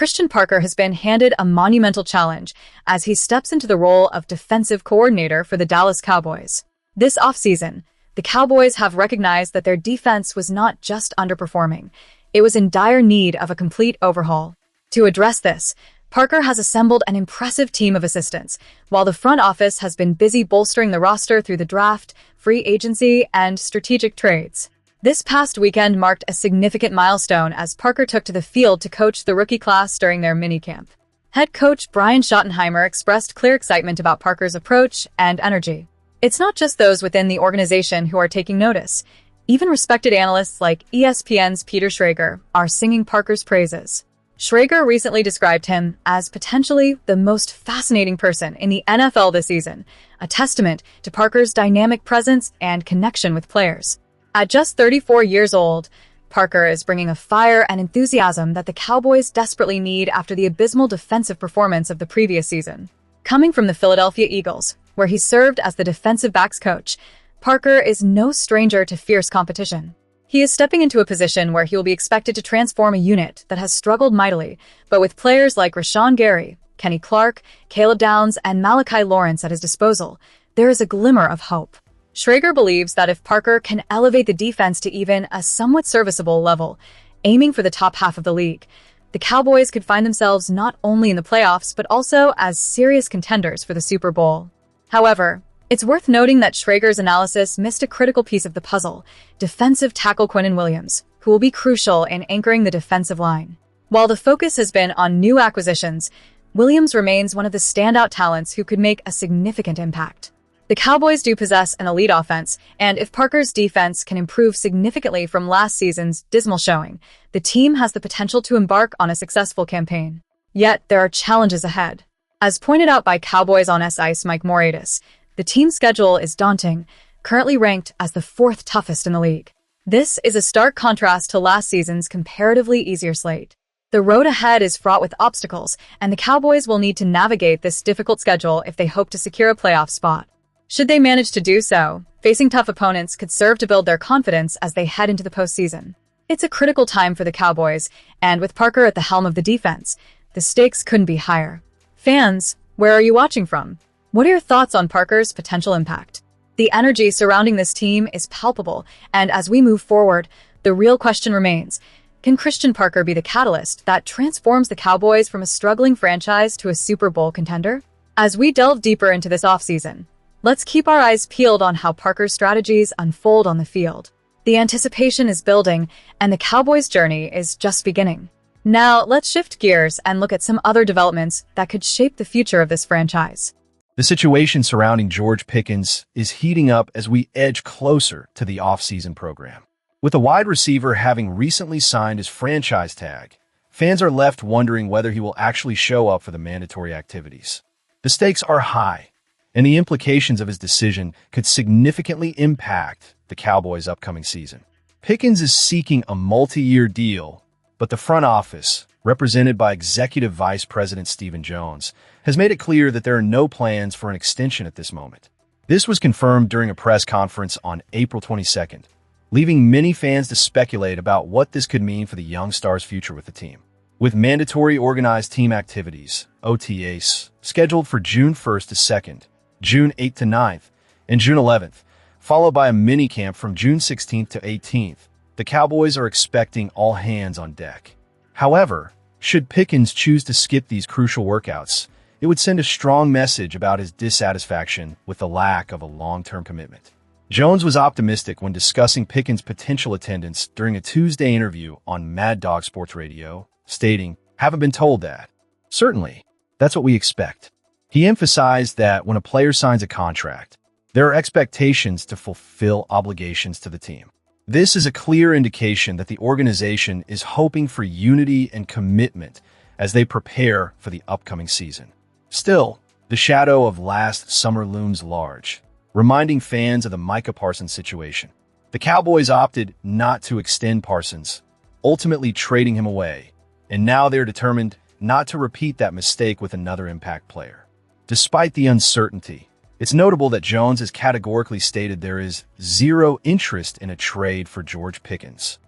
Christian Parker has been handed a monumental challenge as he steps into the role of defensive coordinator for the Dallas Cowboys. This offseason, the Cowboys have recognized that their defense was not just underperforming, it was in dire need of a complete overhaul. To address this, Parker has assembled an impressive team of assistants, while the front office has been busy bolstering the roster through the draft, free agency, and strategic trades. This past weekend marked a significant milestone as Parker took to the field to coach the rookie class during their minicamp. Head coach Brian Schottenheimer expressed clear excitement about Parker's approach and energy. It's not just those within the organization who are taking notice. Even respected analysts like ESPN's Peter Schrager are singing Parker's praises. Schrager recently described him as potentially the most fascinating person in the NFL this season, a testament to Parker's dynamic presence and connection with players. At just 34 years old, Parker is bringing a fire and enthusiasm that the Cowboys desperately need after the abysmal defensive performance of the previous season. Coming from the Philadelphia Eagles, where he served as the defensive backs coach, Parker is no stranger to fierce competition. He is stepping into a position where he will be expected to transform a unit that has struggled mightily, but with players like Rashawn Gary, Kenny Clark, Caleb Downs, and Malachi Lawrence at his disposal, there is a glimmer of hope. Schrager believes that if Parker can elevate the defense to even a somewhat serviceable level, aiming for the top half of the league, the Cowboys could find themselves not only in the playoffs but also as serious contenders for the Super Bowl. However, it's worth noting that Schrager's analysis missed a critical piece of the puzzle: defensive tackle Quinnen Williams, who will be crucial in anchoring the defensive line. While the focus has been on new acquisitions, Williams remains one of the standout talents who could make a significant impact. The Cowboys do possess an elite offense, and if Parker's defense can improve significantly from last season's dismal showing, the team has the potential to embark on a successful campaign. Yet, there are challenges ahead. As pointed out by Cowboys on SI's Mike Moratis, the team's schedule is daunting, currently ranked as the fourth toughest in the league. This is a stark contrast to last season's comparatively easier slate. The road ahead is fraught with obstacles, and the Cowboys will need to navigate this difficult schedule if they hope to secure a playoff spot. Should they manage to do so, facing tough opponents could serve to build their confidence as they head into the postseason. It's a critical time for the Cowboys, and with Parker at the helm of the defense, the stakes couldn't be higher. Fans, where are you watching from? What are your thoughts on Parker's potential impact? The energy surrounding this team is palpable, and as we move forward, the real question remains: can Christian Parker be the catalyst that transforms the Cowboys from a struggling franchise to a Super Bowl contender? As we delve deeper into this offseason, let's keep our eyes peeled on how Parker's strategies unfold on the field. The anticipation is building, and the Cowboys' journey is just beginning. Now, let's shift gears and look at some other developments that could shape the future of this franchise. The situation surrounding George Pickens is heating up as we edge closer to the offseason program. With a wide receiver having recently signed his franchise tag, fans are left wondering whether he will actually show up for the mandatory activities. The stakes are high, and the implications of his decision could significantly impact the Cowboys' upcoming season. Pickens is seeking a multi-year deal, but the front office, represented by Executive Vice President Stephen Jones, has made it clear that there are no plans for an extension at this moment. This was confirmed during a press conference on April 22nd, leaving many fans to speculate about what this could mean for the young star's future with the team. With mandatory organized team activities, OTAs, scheduled for June 1st to 2nd, June 8th to 9th, and June 11th, followed by a minicamp from June 16th to 18th, the Cowboys are expecting all hands on deck. However, should Pickens choose to skip these crucial workouts, it would send a strong message about his dissatisfaction with the lack of a long-term commitment. Jones was optimistic when discussing Pickens' potential attendance during a Tuesday interview on Mad Dog Sports Radio, stating, "Haven't been told that. Certainly, that's what we expect." He emphasized that when a player signs a contract, there are expectations to fulfill obligations to the team. This is a clear indication that the organization is hoping for unity and commitment as they prepare for the upcoming season. Still, the shadow of last summer looms large, reminding fans of the Micah Parsons situation. The Cowboys opted not to extend Parsons, ultimately trading him away, and now they're determined not to repeat that mistake with another impact player. Despite the uncertainty, it's notable that Jones has categorically stated there is zero interest in a trade for George Pickens.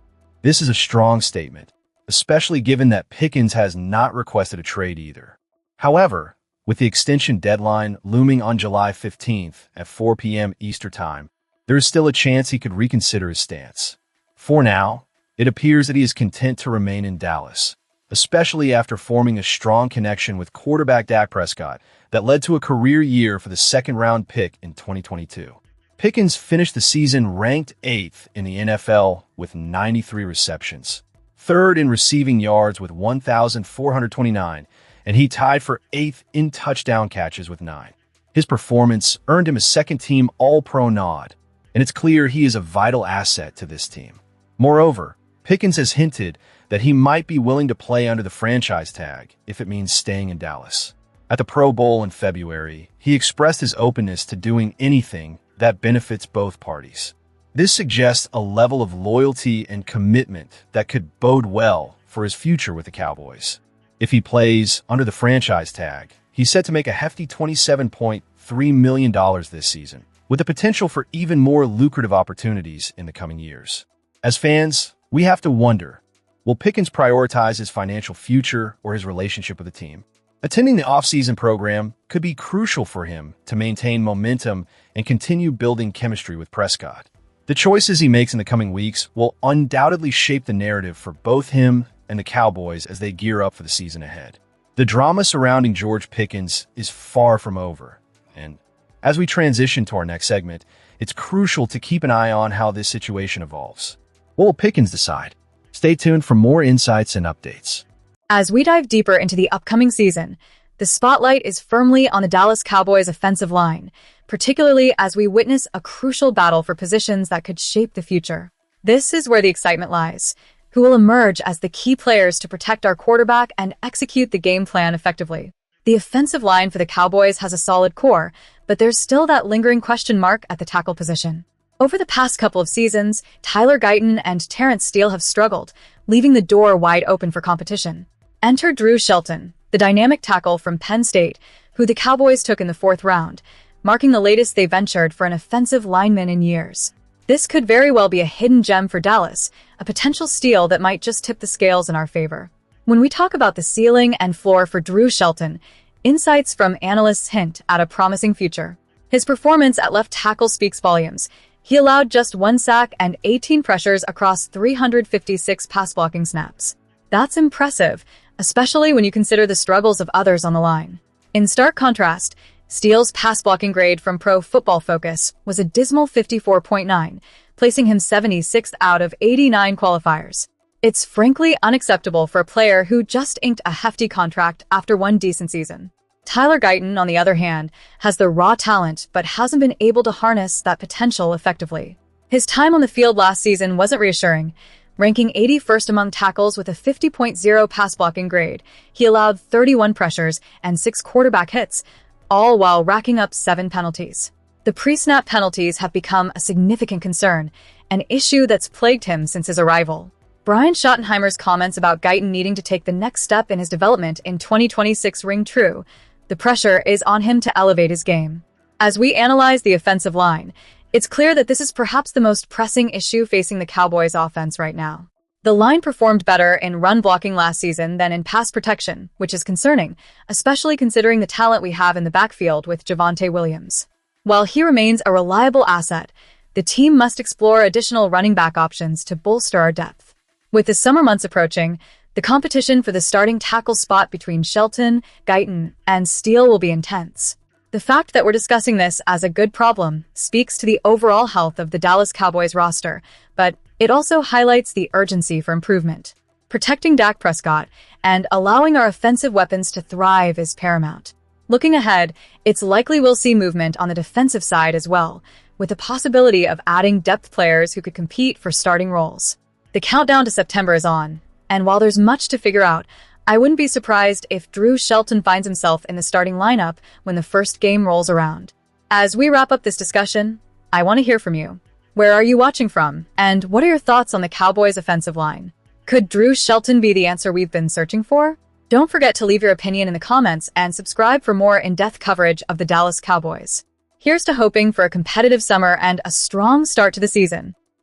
This is a strong statement, especially given that Pickens has not requested a trade either. However, with the extension deadline looming on July 15th at 4 p.m. Eastern Time, there is still a chance he could reconsider his stance. For now, it appears that he is content to remain in Dallas, especially after forming a strong connection with quarterback Dak Prescott that led to a career year for the second-round pick in 2022. Pickens finished the season ranked 8th in the NFL with 93 receptions, 3rd in receiving yards with 1,429, and he tied for 8th in touchdown catches with 9. His performance earned him a second-team All-Pro nod, and it's clear he is a vital asset to this team. Moreover, Pickens has hinted that he might be willing to play under the franchise tag if it means staying in Dallas. At the Pro Bowl in February, he expressed his openness to doing anything that benefits both parties. This suggests a level of loyalty and commitment that could bode well for his future with the Cowboys. If he plays under the franchise tag, he's set to make a hefty $27.3 million this season, with the potential for even more lucrative opportunities in the coming years. As fans, we have to wonder, will Pickens prioritize his financial future or his relationship with the team? Attending the offseason program could be crucial for him to maintain momentum and continue building chemistry with Prescott. The choices he makes in the coming weeks will undoubtedly shape the narrative for both him and the Cowboys as they gear up for the season ahead. The drama surrounding George Pickens is far from over, and as we transition to our next segment, it's crucial to keep an eye on how this situation evolves. What will Pickens decide? Stay tuned for more insights and updates. As we dive deeper into the upcoming season, the spotlight is firmly on the Dallas Cowboys' offensive line, particularly as we witness a crucial battle for positions that could shape the future. This is where the excitement lies. Who will emerge as the key players to protect our quarterback and execute the game plan effectively? The offensive line for the Cowboys has a solid core, but there's still that lingering question mark at the tackle position. Over the past couple of seasons, Tyler Guyton and Terrence Steele have struggled, leaving the door wide open for competition. Enter Drew Shelton, the dynamic tackle from Penn State, who the Cowboys took in the 4th round, marking the latest they ventured for an offensive lineman in years. This could very well be a hidden gem for Dallas, a potential steal that might just tip the scales in our favor. When we talk about the ceiling and floor for Drew Shelton, insights from analysts hint at a promising future. His performance at left tackle speaks volumes. He allowed just 1 sack and 18 pressures across 356 pass-blocking snaps. That's impressive, especially when you consider the struggles of others on the line. In stark contrast, Steele's pass-blocking grade from Pro Football Focus was a dismal 54.9, placing him 76th out of 89 qualifiers. It's frankly unacceptable for a player who just inked a hefty contract after one decent season. Tyler Guyton, on the other hand, has the raw talent but hasn't been able to harness that potential effectively. His time on the field last season wasn't reassuring. Ranking 81st among tackles with a 50.0 pass-blocking grade, he allowed 31 pressures and 6 quarterback hits, all while racking up 7 penalties. The pre-snap penalties have become a significant concern, an issue that's plagued him since his arrival. Brian Schottenheimer's comments about Guyton needing to take the next step in his development in 2026 ring true. The pressure is on him to elevate his game. As we analyze the offensive line, it's clear that this is perhaps the most pressing issue facing the Cowboys' offense right now. The line performed better in run blocking last season than in pass protection, which is concerning, especially considering the talent we have in the backfield with Javonte Williams. While he remains a reliable asset, the team must explore additional running back options to bolster our depth. With the summer months approaching, the competition for the starting tackle spot between Shelton, Guyton, and Steele will be intense. The fact that we're discussing this as a good problem speaks to the overall health of the Dallas Cowboys roster, but it also highlights the urgency for improvement. Protecting Dak Prescott and allowing our offensive weapons to thrive is paramount. Looking ahead, it's likely we'll see movement on the defensive side as well, with the possibility of adding depth players who could compete for starting roles. The countdown to September is on, and while there's much to figure out, I wouldn't be surprised if Drew Shelton finds himself in the starting lineup when the first game rolls around. As we wrap up this discussion, I want to hear from you. Where are you watching from? And what are your thoughts on the Cowboys' offensive line? Could Drew Shelton be the answer we've been searching for? Don't forget to leave your opinion in the comments and subscribe for more in-depth coverage of the Dallas Cowboys. Here's to hoping for a competitive summer and a strong start to the season.